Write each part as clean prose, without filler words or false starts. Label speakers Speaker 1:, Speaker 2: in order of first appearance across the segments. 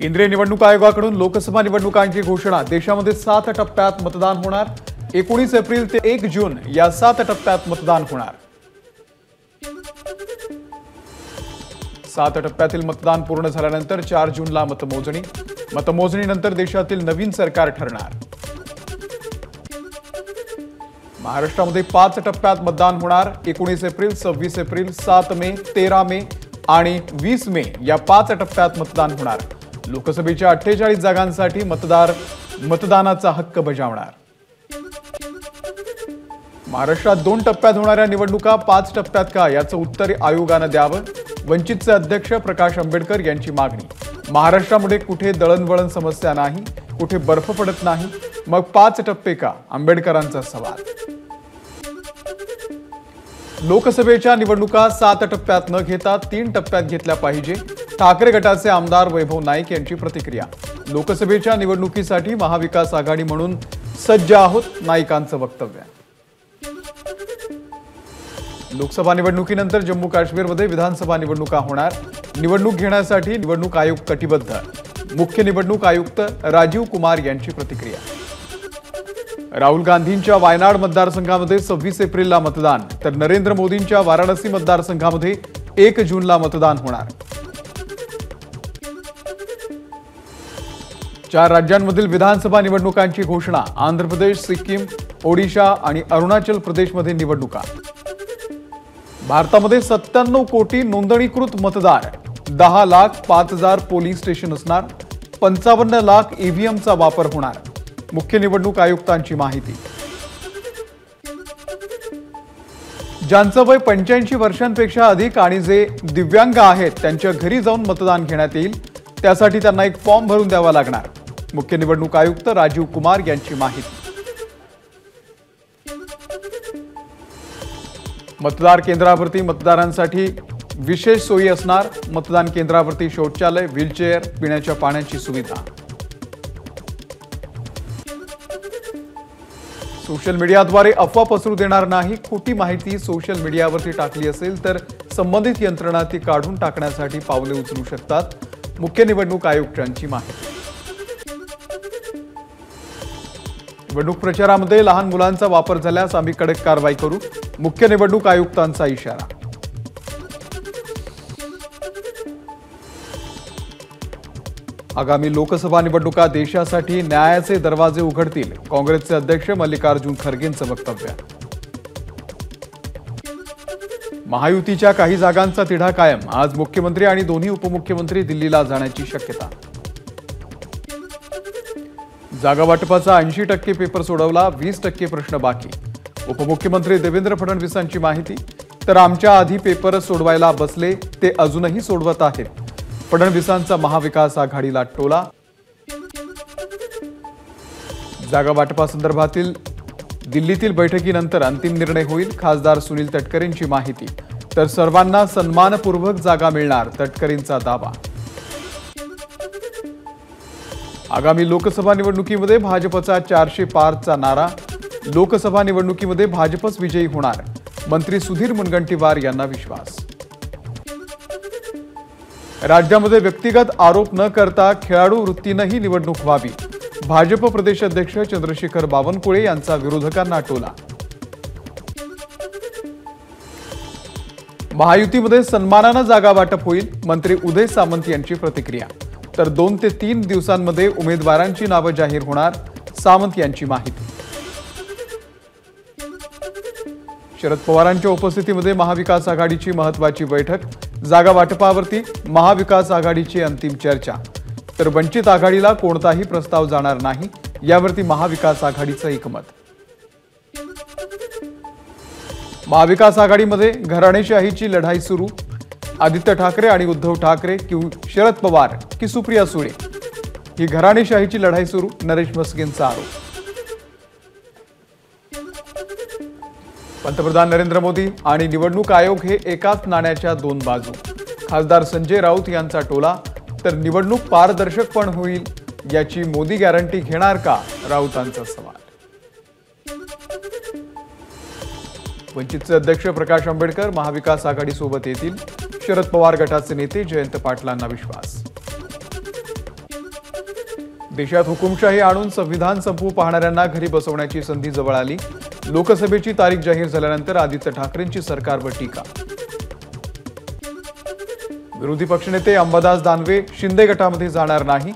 Speaker 1: केंद्रीय निवडणूक आयोगाकडून लोकसभा निवडणुकांची घोषणा। देशामध्ये 7 टप्प्यात मतदान होणार। 19 एप्रिल ते 1 जून या 7 टप्प्यात मतदान होणार। 7 टप्प्यातील मतदान पूर्ण झाल्यानंतर 4 जूनला मतमोजणी। मतमोजणीनंतर देशातील नवीन सरकार ठरणार। महाराष्ट्रामध्ये 5 टप्प्यात मतदान होणार। 19 एप्रिल, 26 एप्रिल, 7 मे, 13 मे आणि 20 मे या 5 टप्प्यात मतदान होणार। लोकसभेच्या 48 जागांसाठी मतदार मतदानाचा हक्क बजावणार। महाराष्ट्रात 2 टप्प्यात होणाऱ्या निवडणुका 5 टप्प्यात का याचं उत्तर आयोगानं द्यावं। वंचितचे अध्यक्ष प्रकाश आंबेडकर यांची मागणी। महाराष्ट्रामध्ये कुठे दळणवळण समस्या नाही, कुठे बर्फ पडत नाही, मग 5 टप्पे का? आंबेडकरांचा सवाल। लोकसभेच्या निवडणुका 7 टप्प्यात न घेता 3 टप्प्यात घेतल्या पाहिजे। ठाकरे गटाचे आमदार वैभव नाईक यांची प्रतिक्रिया। लोकसभेच्या निवडणुकीसाठी महाविकास आघाडी म्हणून सज्ज आहोत, नाईकांचं वक्तव्य। लोकसभा निवडणुकीनंतर जम्मू काश्मीरमध्ये विधानसभा निवडणुका होणार। निवडणूक घेण्यासाठी निवडणूक आयोग कटिबद्ध। मुख्य निवडणूक आयुक्त राजीव कुमार यांची प्रतिक्रिया। राहुल गांधींच्या वायनाड मतदारसंघामध्ये 26 एप्रिलला मतदान, तर नरेंद्र मोदींच्या वाराणसी मतदारसंघामध्ये 1 जूनला मतदान होणार। 4 राज्यांमधील विधानसभा निवडणुकांची घोषणा। आंध्र प्रदेश, सिक्कीम, ओडिशा आणि अरुणाचल प्रदेशमध्ये निवडणुका। भारतामध्ये 97 कोटी नोंदणीकृत मतदार, 10,05,000 पोलिंग स्टेशन असणार। 55 लाख ईव्हीएमचा वापर होणार। मुख्य निवडणूक आयुक्तांची माहिती। ज्यांचं वय 85 वर्षांपेक्षा अधिक आणि जे दिव्यांग आहेत त्यांच्या घरी जाऊन मतदान घेण्यात येईल। त्यासाठी त्यांना एक फॉर्म भरून द्यावा लागणार। मुख्य निवडणूक आयुक्त राजीव कुमार यांची माहिती। मतदार केंद्रावरती मतदारांसाठी विशेष सोयी असणार। मतदान केंद्रावरती शौचालय, व्हीलचेअर, पिण्याच्या पाण्याची सुविधा। सोशल मीडियाद्वारे अफवा पसरू देणार नाही। खोटी माहिती सोशल मीडियावरती टाकली असेल तर संबंधित यंत्रणा ती काढून टाकण्यासाठी पावले उचलू शकतात। मुख्य निवडणूक आयुक्तांची माहिती। निवडणूक प्रचारामध्ये लहान मुलांचा वापर झाल्यास आम्ही कडक कारवाई करू। मुख्य निवडणूक आयुक्तांचा इशारा। आगामी लोकसभा निवडणुका देशासाठी न्यायाचे दरवाजे उघडतील। काँग्रेसचे अध्यक्ष मल्लिकार्जुन खरगेंचं वक्तव्य। महायुतीच्या काही जागांचा तिढा कायम। आज मुख्यमंत्री आणि दोन्ही उपमुख्यमंत्री दिल्लीला जाण्याची शक्यता। जागा वाटपाचा 80% पेपर सोडवला, 20% प्रश्न बाकी। उपमुख्यमंत्री देवेंद्र फडणवीसांची माहिती। तर आमच्या आधी पेपर सोडवायला बसले, ते अजूनही सोडवत आहेत। फडणवीसांचा महाविकास आघाडीला टोला। जागा वाटपासंदर्भातील दिल्लीतील बैठकीनंतर अंतिम निर्णय होईल। खासदार सुनील तटकरेंची माहिती। तर सर्वांना सन्मानपूर्वक जागा मिळणार, तटकरेंचा दावा। आगामी लोकसभा निवडणुकीमध्ये भाजपचा 400 पारचा नारा। लोकसभा निवडणुकीमध्ये भाजपच विजयी होणार, मंत्री सुधीर मुनगंटीवार यांना विश्वास। राज्यामध्ये व्यक्तिगत आरोप न करता खेळाडू वृत्तीनेही निवडणूक व्हावी। भाजप प्रदेश अध्यक्ष चंद्रशेखर बावनकुळे यांचा विरोधकांना टोला। महायुतीमध्ये सन्मानाने जागा वाटप होईल, मंत्री उदय सामंत यांची प्रतिक्रिया। तर 2 ते 3 दिवसांमध्ये उमेदवारांची नावे जाहीर होणार, सामंत यांची माहिती। शरद पवारांच्या उपस्थितीमध्ये महाविकास आघाडीची महत्त्वाची बैठक। जागा वाटपावरती महाविकास आघाडीची अंतिम चर्चा। तर वंचित आघाडीला कोणताही प्रस्ताव जाणार नाही, यावरती महाविकास आघाडीचं एकमत। महाविकास आघाडीमध्ये घराणेशाहीची लढाई सुरू। आदित्य ठाकरे आणि उद्धव ठाकरे की शरद पवार की सुप्रिया सुळे, ही घराणेशाहीची लढाई सुरू, नरेश मस्केंचा आरोप। पंतप्रधान नरेंद्र मोदी आणि निवडणूक आयोग हे एकाच नाण्याच्या 2 बाजू। खासदार संजय राऊत यांचा टोला। तर निवडणूक पारदर्शक पण होईल याची मोदी गॅरंटी घेणार का? राऊतांचा सवाल। वंचितचे अध्यक्ष प्रकाश आंबेडकर महाविकास आघाडीसोबत येतील। शरद पवार गटाचे नेते जयंत पाटलांना विश्वास। देशात हुकुमशाही आणून संविधान संपवू पाहणाऱ्यांना घरी बसवण्याची संधी जवळ आली। लोकसभेची तारीख जाहीर झाल्यानंतर आदित्य ठाकरेंची सरकारवर टीका। विरोधी पक्षनेते अंबादास दानवे शिंदे गटामध्ये जाणार नाही,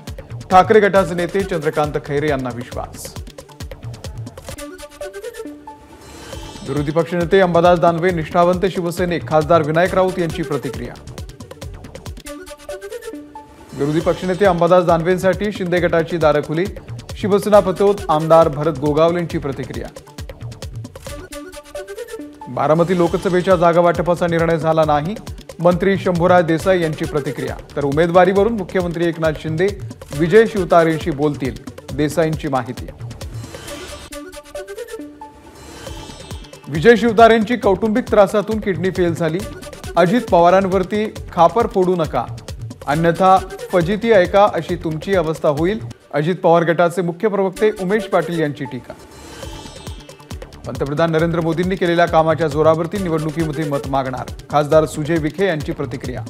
Speaker 1: ठाकरे गटाचे नेते चंद्रकांत खैरे यांना विश्वास। विरोधी पक्षनेते अंबादास दानवे निष्ठावंत शिवसैनिक खासदार विनायक राऊत यांची प्रतिक्रिया। विरोधी पक्षनेते अंबादास दानवेंसाठी शिंदे गटाची दारं खुली, शिवसेना पतोद आमदार भरत गोगावलेंची प्रतिक्रिया। बारामती लोकसभेच्या जागा वाटपाचा निर्णय झाला नाही, मंत्री शंभूराज देसाई यांची प्रतिक्रिया। तर उमेदवारीवरून मुख्यमंत्री एकनाथ शिंदे विजय शिवतारेंशी बोलतील, देसाईंची माहिती। विजय शिवतारेंची कौटुंबिक त्रासातून किडनी फेल झाली, अजित पवारांवरती खापर फोडू नका, अन्यथा फजिती ऐका अशी तुमची अवस्था होईल, अजित पवार गटाचे मुख्य प्रवक्ते उमेश पाटील यांची टीका। पंतप्रधान नरेंद्र मोदींनी केलेल्या कामाच्या जोरावरती निवडणुकीमध्ये मत मागणार, खासदार सुजय विखे यांची प्रतिक्रिया।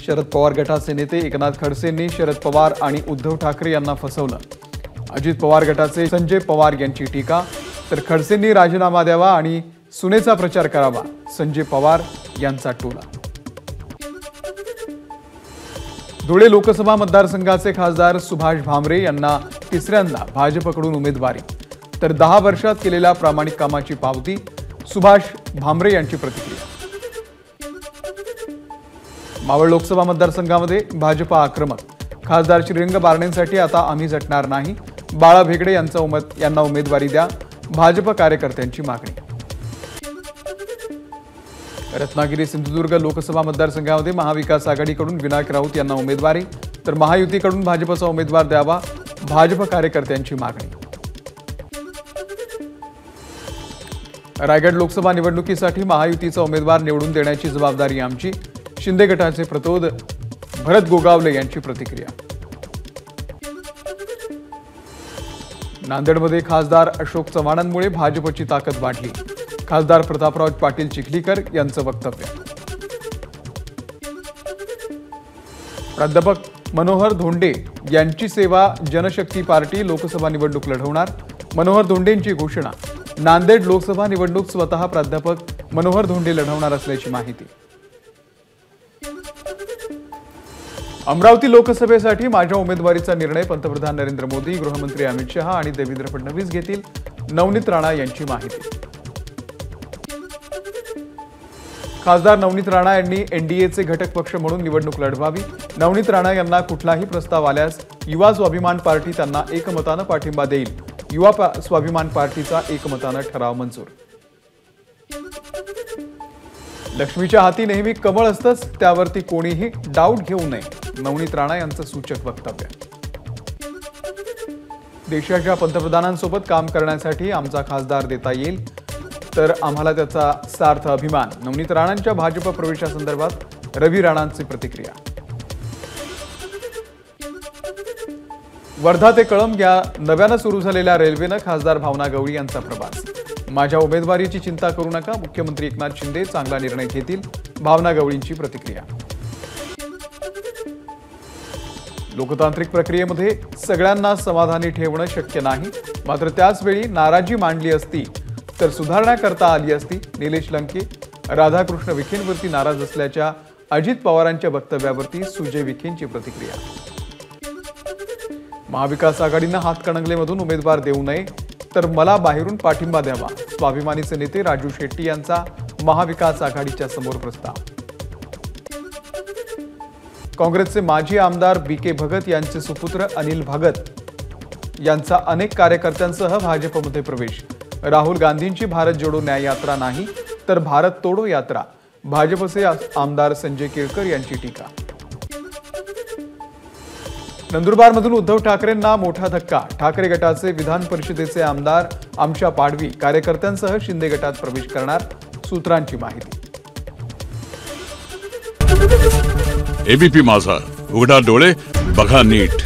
Speaker 1: शरद पवार गटाचे नेते एकनाथ खडसेंनी शरद पवार आणि उद्धव ठाकरे यांना फसवलं, अजित पवार गटाचे संजय पवार यांची टीका। तर खडसेंनी राजीनामा द्यावा आणि सुनेचा प्रचार करावा, संजय पवार यांचा टोला। धुळे लोकसभा मतदारसंघाचे खासदार सुभाष भामरे यांना तिसऱ्यांदा भाजपकडून उमेदवारी, तर 10 वर्षात केलेल्या प्रामाणिक कामाची पावती, सुभाष भामरे यांची प्रतिक्रिया। मावळ लोकसभा मतदारसंघामध्ये भाजप आक्रमक, खासदार श्रीरंग बारणेंसाठी आता आम्ही झटणार नाही, बाळा भेगडे यांना उमेदवारी द्या, भाजप कार्यकर्त्यांची मागणी। रत्नागिरी सिंधुदुर्ग लोकसभा मतदारसंघामध्ये महाविकास आघाडीकडून विनायक राऊत यांना उमेदवारी, तर महायुतीकडून भाजपचा उमेदवार द्यावा, भाजप कार्यकर्त्यांची मागणी। रायगड लोकसभा निवडणुकीसाठी महायुतीचा उमेदवार निवडून देण्याची जबाबदारी आमची, शिंदे गटाचे प्रतोद भरत गोगावले यांची प्रतिक्रिया। नांदेडमध्ये खासदार अशोक चव्हाणांमुळे भाजपची ताकद वाढली, खासदार प्रतापराव पाटील चिखलीकर यांचं वक्तव्य। प्राध्यापक मनोहर धोंडे यांची सेवा जनशक्ती पार्टी लोकसभा निवडणूक लढवणार, मनोहर धोंडेंची घोषणा। नांदेड लोकसभा निवडणूक स्वतः प्राध्यापक मनोहर धोंडे लढवणार असल्याची माहिती। अमरावती लोकसभेसाठी माझ्या उमेदवारीचा निर्णय पंतप्रधान नरेंद्र मोदी, गृहमंत्री अमित शहा आणि देवेंद्र फडणवीस घेतील, नवनीत राणा यांची माहिती। खासदार नवनीत राणा यांनी एनडीएचे घटक पक्ष म्हणून निवडणूक लढवावी, नवनीत राणा यांना कुठलाही प्रस्ताव आल्यास युवा स्वाभिमान पार्टी त्यांना एकमतानं पाठिंबा देईल, युवा स्वाभिमान पार्टीचा एकमतानं ठराव मंजूर। लक्ष्मीच्या हाती नेहमी कमळ असतंच, त्यावरती कोणीही डाऊट घेऊ नये, नवनीत राणा यांचं सूचक वक्तव्य। देशाच्या पंतप्रधानांसोबत काम करण्यासाठी आमचा खासदार देता येईल, तर आम्हाला त्याचा सार्थ अभिमान, नवनीत राणांच्या भाजप प्रवेशासंदर्भात रवी राणांची प्रतिक्रिया। वर्धा ते कळंब या नव्यानं सुरू झालेल्या रेल्वेनं खासदार भावना गवळी यांचा प्रवास, माझ्या उमेदवारीची चिंता करू नका, मुख्यमंत्री एकनाथ शिंदे चांगला निर्णय घेतील, भावना गवळींची प्रतिक्रिया। लोकतांत्रिक प्रक्रियेमध्ये सगळ्यांना समाधानी ठेवणं शक्य नाही, मात्र त्याच वेळी नाराजी मांडली असती तर सुधारणा करता आली असती, निलेश लंके राधाकृष्ण विखेंवरती नाराज असल्याच्या अजित पवारांच्या वक्तव्यावरती सुजय विखेंची प्रतिक्रिया। महाविकास आघाडीनं हातकणंगलेमधून उमेदवार देऊ नये, तर मला बाहेरून पाठिंबा द्यावा, स्वाभिमानीचे नेते राजू शेट्टी यांचा महाविकास आघाडीच्या समोर प्रस्ताव। काँग्रेसचे माजी आमदार बीके भगत यांचे सुपुत्र अनिल भगत यांचा अनेक कार्यकर्त्यांसह भाजपमध्ये प्रवेश, राहुल गांधींची भारत जोडो न्याय यात्रा नाही तर भारत तोडो यात्रा, भाजपचे आमदार संजय केळकर यांची टीका। नंदुरबारमधून उद्धव ठाकरेंना मोठा धक्का, ठाकरे गटाचे विधान परिषदेचे आमदार आमशा पाडवी कार्यकर्त्यांसह शिंदे गटात प्रवेश करणार, सूत्रांची माहिती।
Speaker 2: एबीपी माझा, उघडा डोळे बघा नीट।